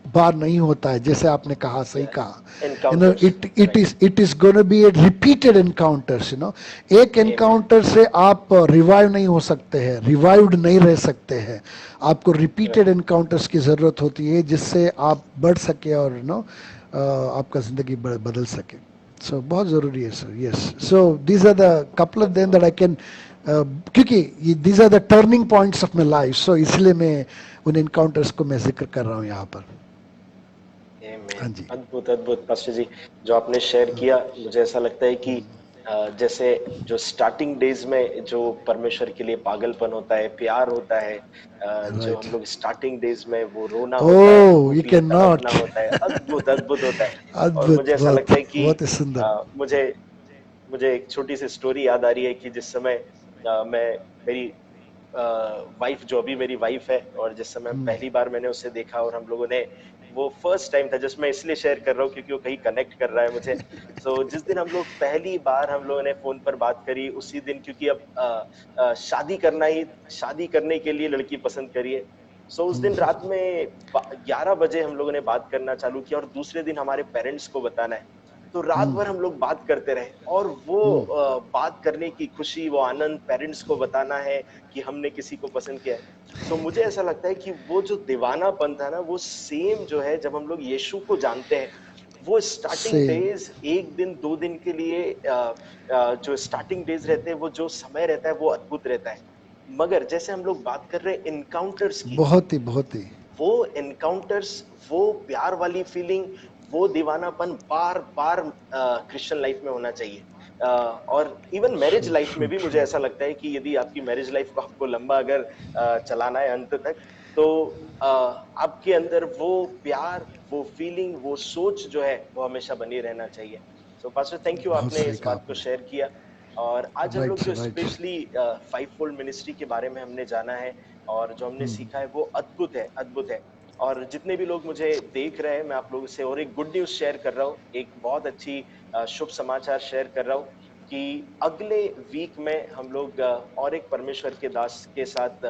बार नहीं होता है, जैसे आपने कहा, सही कहा। You know encounters, it is gonna be A repeated encounters. You know एक amen, एनकाउंटर से आप रिवाइव नहीं हो सकते हैं, रिवाइव्ड नहीं रह सकते हैं। आपको रिपीटेड right, एनकाउंटर्स की ज़रूरत होती है जिससे आप बढ़ सके और यू नो आपका ज़िंदगी बदल सके। सो बहुत ज़रूरी है sir. Yes, so these are the couple of them that I can, क्योंकि these are the turning points of my life, so इसलिए मैं उन एनकाउंटर्स को मैं जिक्र कर रहा हूँ यहाँ पर। amen। हाँ जी। अद्भुत अद्भुत पास्टर जी, जो आपने शेयर किया, मुझे ऐसा लगता है कि जैसे जो स्टार्टिंग डेज में जो परमेश्वर के लिए पागलपन होता है, प्यार होता है, जो राइट। हम लोग स्टार्टिंग डेज में वो रोना होता है, ओह वो यू भी कैन तड़पना नॉट। होता है, अद्भुत अद्भुत होता है। और अद्भुत, मुझे ऐसा बहुत लगता है कि बहुत ही सुंदर। मुझे मुझे एक छोटी सी स्टोरी याद आ रही है कि जिस समय मैं मेरी वाइफ, जो अभी मेरी वाइफ है, और जिस समय पहली बार मैंने उसे देखा और हम लोगों ने, वो फर्स्ट टाइम था, जस्ट मैं इसलिए शेयर कर रहा हूँ क्योंकि वो कहीं कनेक्ट कर रहा है मुझे। सो जिस दिन हम लोग पहली बार हम लोगों ने फोन पर बात करी, उसी दिन, क्योंकि अब शादी करने के लिए लड़की पसंद करी है। सो उस दिन रात में 11 बजे हम लोगों ने बात करना चालू किया और दूसरे दिन हमारे पेरेंट्स को बताना है। तो रात भर हम लोग बात करते रहे, और वो बात करने की खुशी, वो आनंद, पेरेंट्स को बताना है कि हमने किसी को पसंद किया है। सो मुझे ऐसा लगता है कि वो जो दीवानापन था ना, वो सेम जो है जब हम लोग यीशु को जानते हैं, वो स्टार्टिंग सेम। डेज 1 दिन 2 दिन के लिए जो स्टार्टिंग डेज रहते हैं, वो जो समय रहता है वो अद्भुत रहता है। मगर जैसे हम लोग बात कर रहे हैं एनकाउंटर्स की, बहुत ही बहुत ही। वो एनकाउंटर्स, वो प्यार वाली फीलिंग, वो दीवानापन बार-बार क्रिश्चियन लाइफ में होना चाहिए। और even marriage true life true में भी मुझे ट्रू। ऐसा लगता है कि यदि आपकी मैरिज लाइफ को आपको लंबा अगर चलाना है अंत तक, तो आपके अंदर वो प्यार, वो फीलिंग, वो सोच जो है, वो हमेशा बनी रहना चाहिए। सो पास्टर, थैंक यू, बहुत आपने सही इस कहा बात को आपने। शेयर किया। और आज हम राइट लोग जो sir, right. Specially five fold ministry के बारे में हमने जाना है और जो हमने सीखा है वो अद्भुत है, अद्भुत है। और जितने भी लोग मुझे देख रहे हैं, मैं आप लोगों से और एक गुड न्यूज़ शेयर कर रहा हूँ, एक बहुत अच्छी शुभ समाचार शेयर कर रहा हूँ कि अगले वीक में हम लोग और एक परमेश्वर के दास के साथ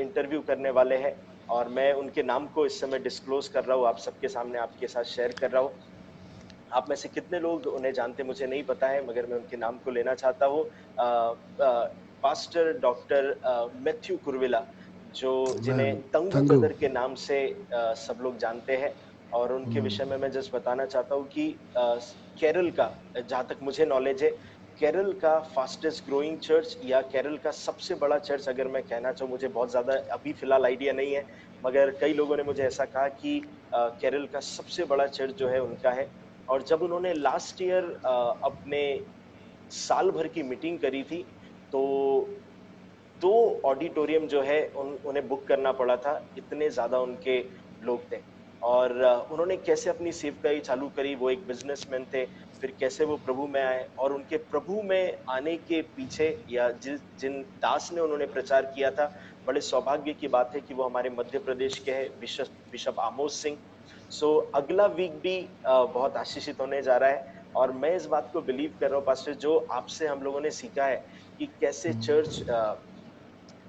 इंटरव्यू करने वाले हैं और मैं उनके नाम को इस समय डिस्क्लोज़ कर रहा हूँ, आप सबके सामने आपके साथ शेयर कर रहा हूँ। आप में से कितने लोग उन्हें जानते मुझे नहीं पता है, मगर मैं उनके नाम को लेना चाहता हूँ। पास्टर डॉक्टर मैथ्यू कुरविला, जो जिन्हें मैन, तंगू तंगु। ब्रदर के नाम से सब लोग जानते हैं और उनके विषय में मैं जस्ट बताना चाहता हूँ कि केरल का, जहाँ तक मुझे नॉलेज है, केरल का फास्टेस्ट ग्रोइंग चर्च या केरल का सबसे बड़ा चर्च अगर मैं कहना चाहूँ, मुझे बहुत ज़्यादा अभी फ़िलहाल आइडिया नहीं है, मगर कई लोगों ने मुझे ऐसा कहा कि केरल का सबसे बड़ा चर्च जो है उनका है। और जब उन्होंने लास्ट ईयर अपने साल भर की मीटिंग करी थी, तो 2 ऑडिटोरियम जो है उन्हें बुक करना पड़ा था, इतने ज़्यादा उनके लोग थे। और उन्होंने कैसे अपनी सेवकाई चालू करी, वो एक बिज़नेसमैन थे, फिर कैसे वो प्रभु में आए और उनके प्रभु में आने के पीछे या जिन दास ने उन्होंने प्रचार किया था, बड़े सौभाग्य की बात है कि वो हमारे मध्य प्रदेश के हैं, बिशप बिशप आमोस सिंह। सो अगला वीक भी बहुत आशीषित होने जा रहा है और मैं इस बात को बिलीव कर रहा हूँ पास्टर, जो आपसे हम लोगों ने सीखा है कि कैसे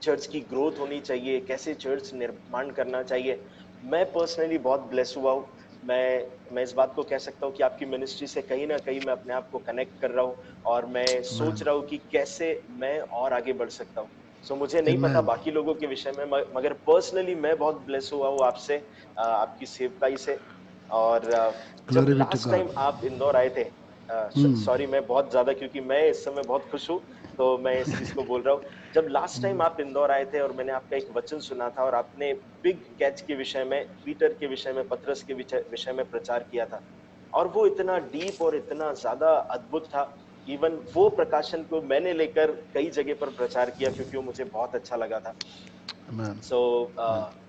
चर्च की ग्रोथ होनी चाहिए, कैसे चर्च निर्माण करना चाहिए। मैं पर्सनली बहुत ब्लेस हुआ हूँ। मैं इस बात को कह सकता हूँ कि आपकी मिनिस्ट्री से कहीं न कहीं मैं अपने आप को कनेक्ट कर रहा हूँ और मैं सोच मैन, रहा हूँ कि कैसे मैं और आगे बढ़ सकता हूँ। सो मुझे नहीं पता आमेन, बाकी लोगों के विषय में, म मगर पर्सनली मैं बहुत ब्लेस हुआ हूँ आपसे, आपकी सेवकाई से। और जब glory be to last God. Time आप इंदौर आए थे, सॉरी मैं बहुत ज़्यादा, क्योंकि मैं इस समय बहुत खुश हूँ, तो मैं इस चीज़ को बोल रहा हूँ। जब लास्ट टाइम आप इंदौर आए थे और मैंने आपका एक वचन सुना था और आपने बिग कैच के विषय में, पीटर के विषय में, पतरस के विषय में प्रचार किया था और वो इतना डीप और इतना ज़्यादा अद्भुत था। इवन वो प्रकाशन को मैंने लेकर कई जगह पर प्रचार किया क्योंकि वो मुझे बहुत अच्छा लगा था। मैन, सो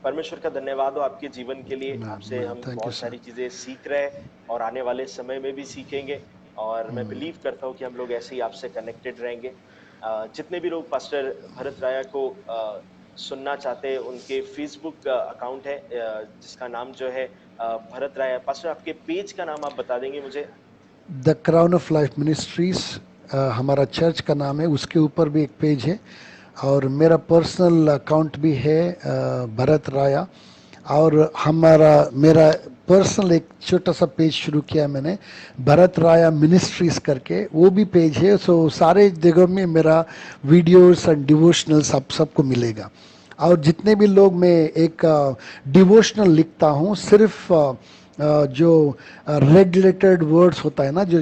परमेश्वर का धन्यवाद हो आपके जीवन के लिए। मैन, आपसे मैन, हम थैंक यू बहुत सर। सारी चीज़ें सीख रहे हैं और आने वाले समय में भी सीखेंगे और मैं बिलीव करता हूँ कि हम लोग ऐसे ही आपसे कनेक्टेड रहेंगे। जितने भी लोग पास्टर भरत राया को सुनना चाहते हैं, उनके फ़ेसबुक अकाउंट है जिसका नाम जो है भरत राया। पास्टर आपके पेज का नाम आप बता देंगे मुझे? The crown of life ministries हमारा चर्च का नाम है, उसके ऊपर भी एक पेज है और मेरा पर्सनल अकाउंट भी है भरत राया। और हमारा मेरा पर्सनल एक छोटा सा पेज शुरू किया मैंने, भरत राया मिनिस्ट्रीज करके, वो भी पेज है। सो सारे जगह में मेरा वीडियोस एंड डिवोशनल्स आप सबको मिलेगा। और जितने भी लोग, मैं एक डिवोशनल लिखता हूँ, सिर्फ जो रेड लेटर्ड वर्ड्स होता है ना, जो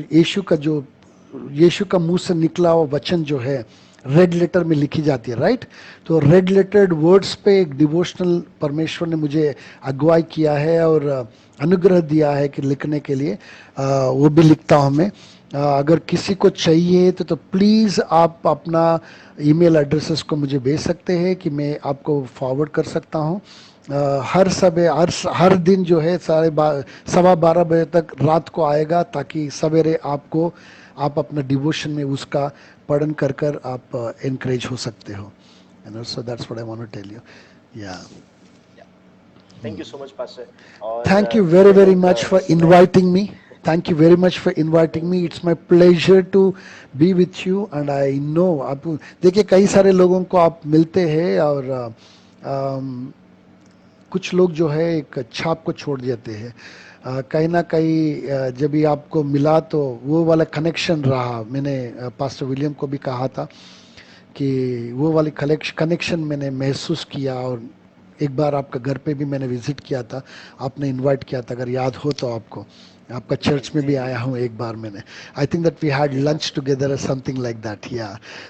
यीशु का मुंह से निकला हुआ वचन जो है रेड लेटर में लिखी जाती है, राइट। तो रेड लेटर्ड वर्ड्स पे एक डिवोशनल परमेश्वर ने मुझे अगुवाई किया है और अनुग्रह दिया है कि लिखने के लिए, वो भी लिखता हूँ मैं। अगर किसी को चाहिए तो प्लीज़ आप अपना ईमेल एड्रेसेस को मुझे भेज सकते हैं कि मैं आपको फॉरवर्ड कर सकता हूँ। हर दिन जो है 12:15 बजे तक रात को आएगा, ताकि सवेरे आप अपना डिवोशन में उसका पढ़न कर आप एनकरेज हो सकते हो। So that's what I want to tell you. Yeah thank you so much pastor. और थैंक यू वेरी जितने वेरी लोग मच फॉर इस समय, inviting me. Thank you very much for inviting thank me. You. It's my pleasure to be with you and I know आप देखिए कई सारे लोगों को आप मिलते हैं और कुछ लोग जो है एक छाप को छोड़ देते हैं। कहीं ना कहीं जब भी आपको मिला तो वो वाला कनेक्शन रहा। मैंने पास्टर विलियम को भी कहा था कि वो वाली कनेक्शन मैंने महसूस किया। और एक बार आपका घर पे भी मैंने विजिट किया था, आपने इनवाइट किया था, अगर याद हो तो आपको। आपका चर्च में जी, भी जी। आया हूँ एक बार मैंने। I think that we had जी lunch pastor. Together something like that. Yeah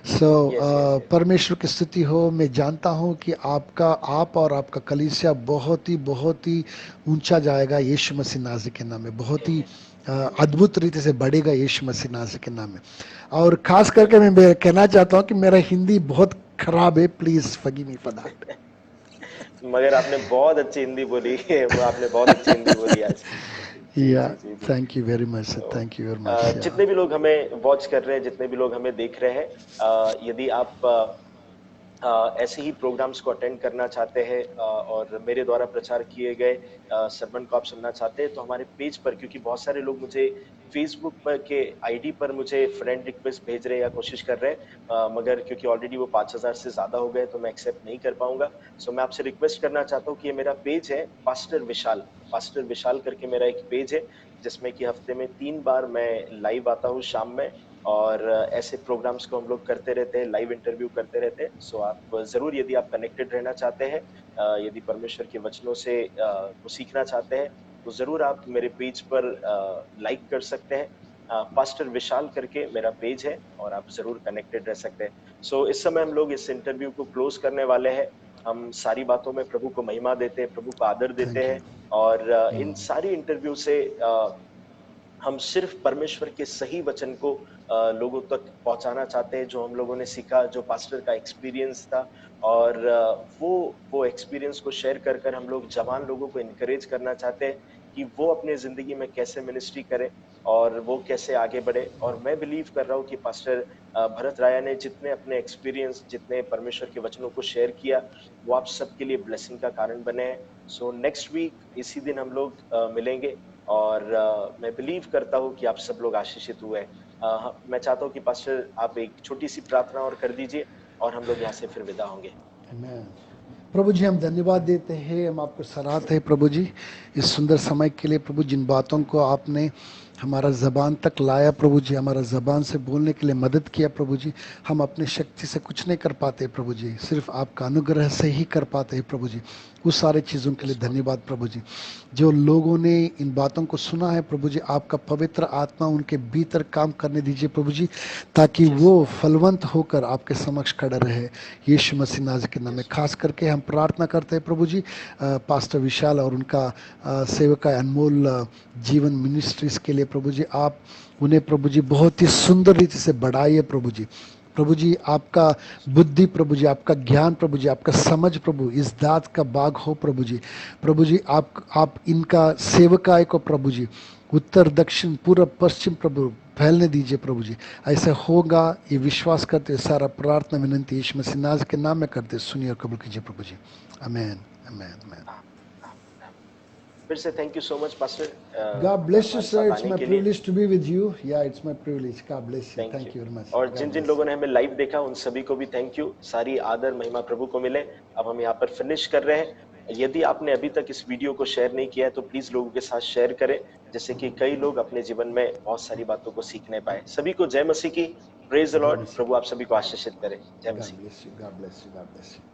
so yes, yes, yes. परमेश्वर की स्तुति हो। मैं जानता हूँ कि आप और आपका कलीसिया बहुत ही ऊंचा जाएगा यीशु मसीह नाज़ी के नाम में, बहुत ही आमीन, आमीन, अद्भुत रीति से बढ़ेगा यीशु मसीह नाज़ी के नाम में। और खास करके आमीन। मैं कहना चाहता हूँ कि मेरा हिंदी बहुत खराब है, please forgive me for that. मगर आपने बहुत अच्छी हिंदी बोली है, वो आपने बहुत अच्छी हिंदी बोली आज। या जी, जी, जी। Thank you very much sir, तो थैंक यू वेरी मच या जितने भी लोग हमें वॉच कर रहे हैं, जितने भी लोग हमें देख रहे हैं, यदि आप ऐसे ही प्रोग्राम्स को अटेंड करना चाहते हैं और मेरे द्वारा प्रचार किए गए सरमन को आप सुनना चाहते हैं, तो हमारे पेज पर, क्योंकि बहुत सारे लोग मुझे फेसबुक पर के आईडी पर मुझे फ्रेंड रिक्वेस्ट भेज रहे हैं या कोशिश कर रहे हैं, मगर क्योंकि ऑलरेडी वो 5000 से ज्यादा हो गए तो मैं एक्सेप्ट नहीं कर पाऊंगा। सो मैं आपसे रिक्वेस्ट करना चाहता हूँ कि ये मेरा पेज है, पास्टर विशाल करके मेरा एक पेज है, जिसमें कि हफ्ते में 3 बार मैं लाइव आता हूँ शाम में, और ऐसे प्रोग्राम्स को हम लोग करते रहते हैं, लाइव इंटरव्यू करते रहते हैं। सो आप जरूर, यदि आप कनेक्टेड रहना चाहते हैं, यदि परमेश्वर के वचनों से को सीखना चाहते हैं, तो जरूर आप मेरे पेज पर लाइक कर सकते हैं। पास्टर विशाल करके मेरा पेज है और आप जरूर कनेक्टेड रह सकते हैं। सो इस समय हम लोग इस इंटरव्यू को क्लोज करने वाले हैं। हम सारी बातों में प्रभु को महिमा देते हैं, प्रभु को आदर देते थैंक यू। हैं, और इन सारी इंटरव्यू से हम सिर्फ परमेश्वर के सही वचन को लोगों तक पहुंचाना चाहते हैं, जो हम लोगों ने सीखा, जो पास्टर का एक्सपीरियंस था, और वो एक्सपीरियंस को शेयर कर कर हम लोग जवान लोगों को इनकरेज करना चाहते हैं कि वो अपने जिंदगी में कैसे मिनिस्ट्री करें और वो कैसे आगे बढ़े। और मैं बिलीव कर रहा हूँ कि पास्टर भरत राया ने जितने अपने एक्सपीरियंस, जितने परमेश्वर के वचनों को शेयर किया, वो आप सबके लिए ब्लेसिंग का कारण बने हैं। सो नेक्स्ट वीक इसी दिन हम लोग मिलेंगे, और मैं बिलीव करता हूँ कि आप सब लोग आशीषित हुए हैं। मैं चाहता हूँ कि पास्टर आप एक छोटी सी प्रार्थना और कर दीजिए, और हम लोग यहाँ से फिर विदा होंगे। आमेन। प्रभु जी हम धन्यवाद देते हैं, हम आपको सराहते हैं प्रभु जी, इस सुंदर समय के लिए प्रभु, जिन बातों को आपने हमारा ज़बान तक लाया प्रभु जी, हमारा ज़बान से बोलने के लिए मदद किया प्रभु जी। हम अपनी शक्ति से कुछ नहीं कर पाते प्रभु जी, सिर्फ आपका अनुग्रह से ही कर पाते हैं प्रभु जी। उस सारे चीज़ों के लिए यस लॉर्ड। धन्यवाद प्रभु जी। जो लोगों ने इन बातों को सुना है प्रभु जी, आपका पवित्र आत्मा उनके भीतर काम करने दीजिए प्रभु जी, ताकि यस वो लॉर्ड। फलवंत होकर आपके समक्ष खड़ा रहे। यीशु मसीह नाज़ के नाम में यस खास करके हम प्रार्थना करते हैं प्रभु जी, पास्टर विशाल और उनका सेवक का अनमोल जीवन मिनिस्ट्रीज के लिए प्रभु जी, आप उन्हें प्रभु जी बहुत ही सुंदर रीति से बढ़ाइए प्रभु जी। प्रभु जी आपका बुद्धि प्रभु जी, आपका ज्ञान प्रभु जी, आपका समझ प्रभु इस दात का बाग हो प्रभु जी। प्रभु जी आप इनका सेवकाय को प्रभु जी उत्तर दक्षिण पूर्व पश्चिम प्रभु फैलने दीजिए प्रभु जी। ऐसा होगा ये विश्वास करते सारा प्रार्थना विनंती यीशु मसीह नाज़ के नाम में करते सुनिए और कबूल कीजिए प्रभु जी। आमेन आमेन आमेन। फिर से thank you so much pastor, God bless you, हमारे sir. साथ It's आने my के लिए। privilege to be with you. Yeah, it's my privilege. God bless you. Thank you. Thank you very much. और जिन God जिन bless लोगों you. ने हमें लाइव देखा, उन सभी को भी थैंक यू। सारी आदर महिमा प्रभु को मिले। अब हम यहाँ पर फिनिश कर रहे हैं। यदि आपने अभी तक इस वीडियो को शेयर नहीं किया है, तो प्लीज लोगों के साथ शेयर करें, जिससे कि कई लोग अपने जीवन में बहुत सारी बातों को सीखने पाए। सभी को जय मसीह की। प्रेज द जय लॉर्ड। मसीह प्रभु की। आप सभी को आशीषित करे। जय God Masih. bless you. God bless you. God bless you.